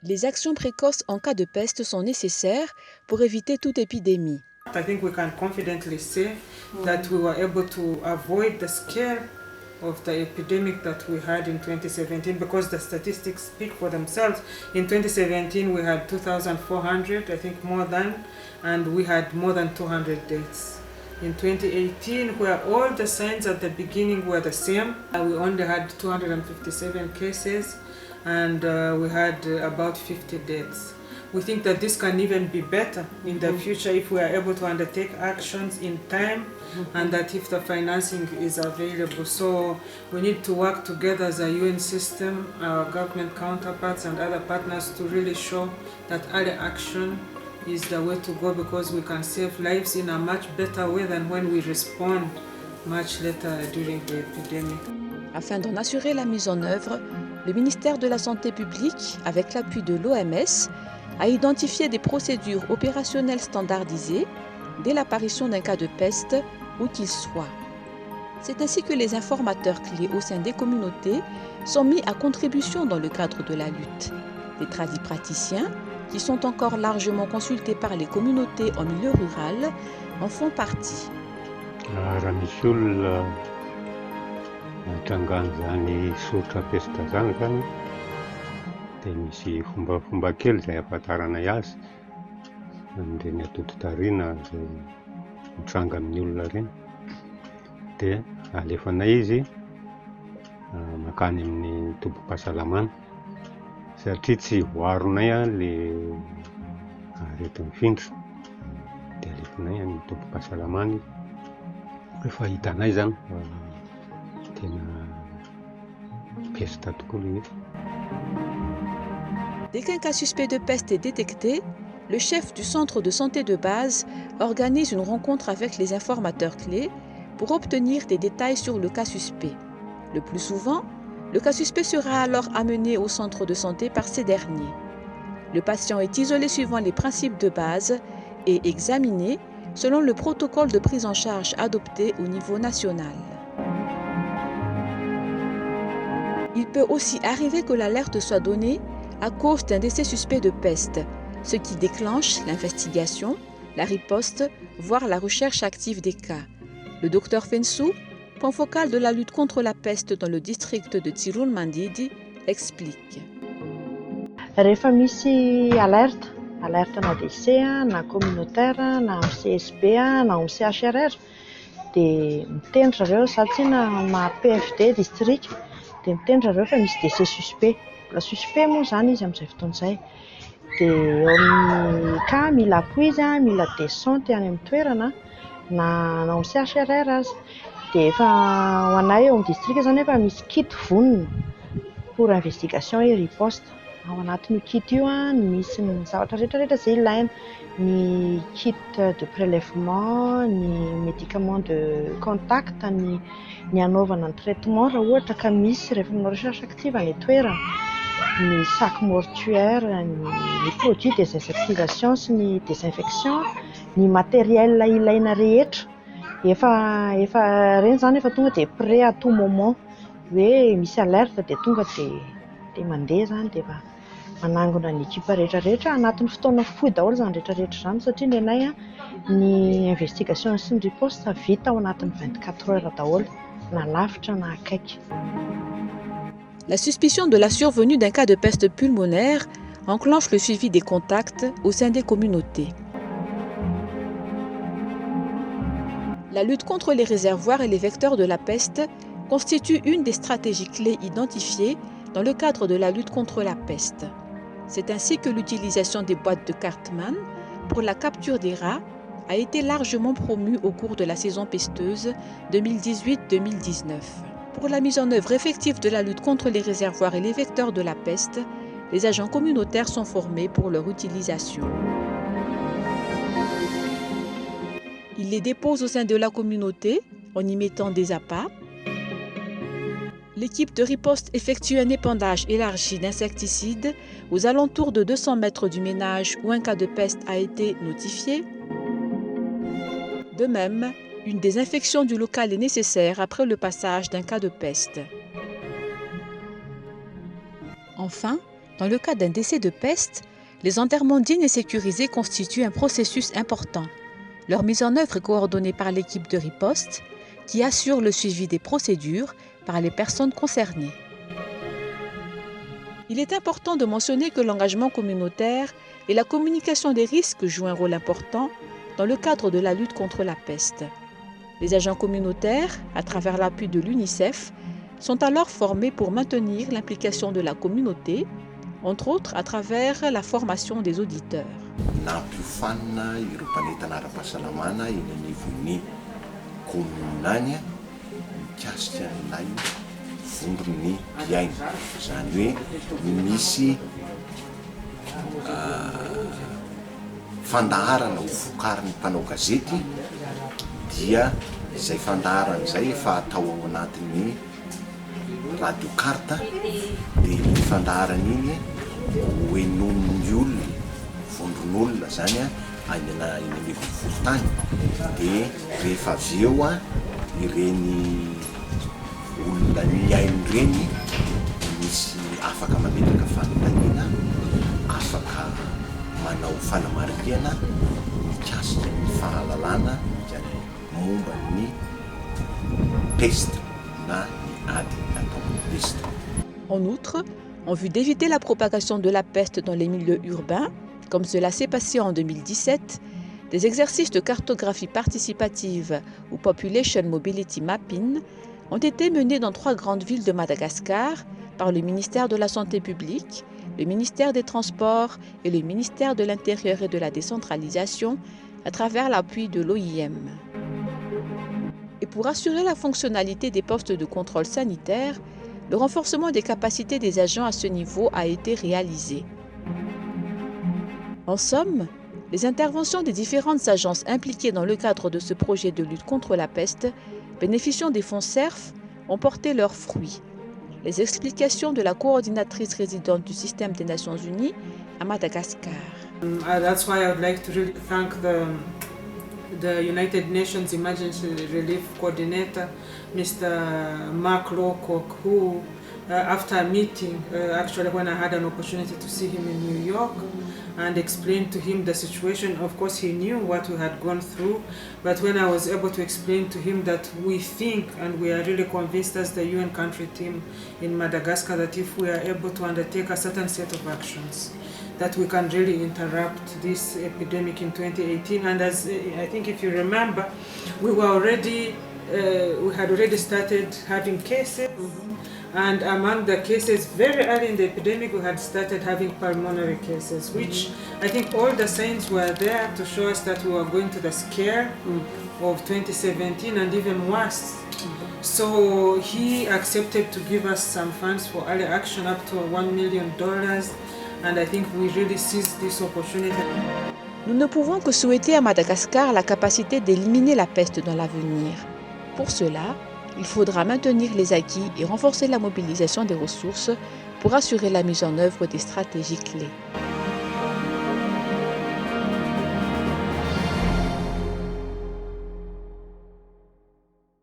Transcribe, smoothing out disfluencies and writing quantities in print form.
Les actions précoces en cas de peste sont nécessaires pour éviter toute épidémie. I think we can confidently say that we were able to avoid the scale of the epidemic that we had in 2017 because the statistics speak for themselves. In 2017 we had 2,400, I think more than, and we had more than 200 deaths. In 2018, where all the signs at the beginning were the same, we only had 257 cases and we had about 50 deaths. We think that this can even be better in the future if we are able to undertake actions in time and that if the financing is available. So we need to work together as a UN system, our government counterparts and other partners to really show that early action is the way to go because we can save lives in a much better way than when we respond much later during the epidemic. Afin d'en assurer la mise en œuvre, le ministère de la Santé publique, avec l'appui de l'OMS, a identifié des procédures opérationnelles standardisées dès l'apparition d'un cas de peste, où qu'il soit. C'est ainsi que les informateurs clés au sein des communautés sont mis à contribution dans le cadre de la lutte. Les tradipraticiens, qui sont encore largement consultés par les communautés en milieu rural, en font partie. Dia misy fomba kely izay ahafantaranay azy amin'ireny atodi-tariana izay mitranga amin'ny olona ireny. Dia alefanay izy makany amin'ny tobim-pahasalamana satria tsy voaronay ilay aretim-mifindra. Dia alefanay amin'ny tobim-pahasalamana izy. Rehefa hitanay zany tena peste tokoa ilay izy. Dès qu'un cas suspect de peste est détecté, le chef du centre de santé de base organise une rencontre avec les informateurs clés pour obtenir des détails sur le cas suspect. Le plus souvent, le cas suspect sera alors amené au centre de santé par ces derniers. Le patient est isolé suivant les principes de base et examiné selon le protocole de prise en charge adopté au niveau national. Il peut aussi arriver que l'alerte soit donnée à cause d'un décès suspect de peste, ce qui déclenche l'investigation, la riposte, voire la recherche active des cas. Le docteur Fensou, point focal de la lutte contre la peste dans le district de Tirul Mandidi, explique. Rehefa misy alerte na décès, na communautaire, na CSB, na CHRR, dia mitendry zareo sady na ma-PFD district, dia mitendry zareo fa misy décès suspect. La suspect moa zany izy amin'izay fotoan'izay. Dia eo amin'ny cas mila appui izy, mila descente any amin'ny toerana na ao amin'ny CHRR azy. Dia efa ho anay eo amin'ny district zany efa misy kit vonona pour investigation et riposte. Ao anatin'io kit io misy ny zavatra rehetrarehetra izay ilaina, ny kit de prélèvement, ny médicament de contact, ny anaovana ny traitement raha ohatra ka misy rehefa manao recherche active any toerana, ny sac mortuaire, ny produits désactivation sy ny désinfection, ny matériel ilaina rehetra. Efa reny zany efa tonga dia prêt à tout moment. Hoe misy alerte dia tonga dia mandeha zany dia efa manangona ny équipe rehetrarehetra anatin'ny fotoana fohy daholo zany rehetrarehetra zany satria ny anay ny investigation sy ny riposte vita ao anatin'ny 24 heures daholo na lavitra na akaiky. La suspicion de la survenue d'un cas de peste pulmonaire enclenche le suivi des contacts au sein des communautés. La lutte contre les réservoirs et les vecteurs de la peste constitue une des stratégies clés identifiées dans le cadre de la lutte contre la peste. C'est ainsi que l'utilisation des boîtes de Cartman pour la capture des rats a été largement promue au cours de la saison pesteuse 2018-2019. Pour la mise en œuvre effective de la lutte contre les réservoirs et les vecteurs de la peste, les agents communautaires sont formés pour leur utilisation. Ils les déposent au sein de la communauté en y mettant des appâts. L'équipe de riposte effectue un épandage élargi d'insecticides aux alentours de 200 mètres du ménage où un cas de peste a été notifié. De même, une désinfection du local est nécessaire après le passage d'un cas de peste. Enfin, Dans le cas d'un décès de peste, les enterrements dignes et sécurisés constituent un processus important. Leur mise en œuvre est coordonnée par l'équipe de riposte qui assure le suivi des procédures par les personnes concernées. Il est important de mentionner que l'engagement communautaire et la communication des risques jouent un rôle important dans le cadre de la lutte contre la peste. Les agents communautaires, à travers l'appui de l'UNICEF, sont alors formés pour maintenir l'implication de la communauté, entre autres à travers la formation des auditeurs. Nampiofanina ireo mpanentana ara-pahasalamana eny anivon'ny komina any mikasika an'ilay vondron'ny mpiaina. Zany hoe misy fandaharana ho vokarin'ny mpanao gazety dia izay fandaharana izay efa atao ao anatin'ny radiocarte dia ny fandaharana iny hoenon'ny olona vondron'olona zany any amin'ny volotany dia rehefa avy eo ireny olona miaino ireny misy afaka mametraka fanontaniana, afaka manao fanamarihana mikasika ny fahalalana momba ny peste na ny ady ataon'ny peste. En outre, en vue d'éviter la propagation de la peste dans les milieux urbains, comme cela s'est passé en 2017, des exercices de cartographie participative ou Population Mobility Mapping ont été menés dans 3 grandes villes de Madagascar par le ministère de la Santé publique, le ministère des Transports et le ministère de l'Intérieur et de la Décentralisation à travers l'appui de l'OIM. Et pour assurer la fonctionnalité des postes de contrôle sanitaire, le renforcement des capacités des agents à ce niveau a été réalisé. En somme, les interventions des différentes agences impliquées dans le cadre de ce projet de lutte contre la peste, bénéficiant des fonds CERF, ont porté leurs fruits. Les explications de la coordinatrice résidente du système des Nations Unies à Madagascar. That's why I would like to really thank the United Nations Emergency Relief Coordinator, Mr. Mark Lowcock, who after a meeting, actually when I had an opportunity to see him in New York and explain to him the situation, of course he knew what we had gone through, but when I was able to explain to him that we think and we are really convinced as the UN country team in Madagascar that if we are able to undertake a certain set of actions, that we can really interrupt this epidemic in 2018. And as I think if you remember, we had already started having cases. And among the cases, very early in the epidemic, we had started having pulmonary cases, which I think all the signs were there to show us that we were going to the scare of 2017 and even worse. So he accepted to give us some funds for early action up to $1 million. And I think we really seized this opportunity. Nous ne pouvons que souhaiter à Madagascar la capacité d'éliminer la peste dans l'avenir. Pour cela, il faudra maintenir les acquis et renforcer la mobilisation des ressources pour assurer la mise en œuvre des stratégies clés.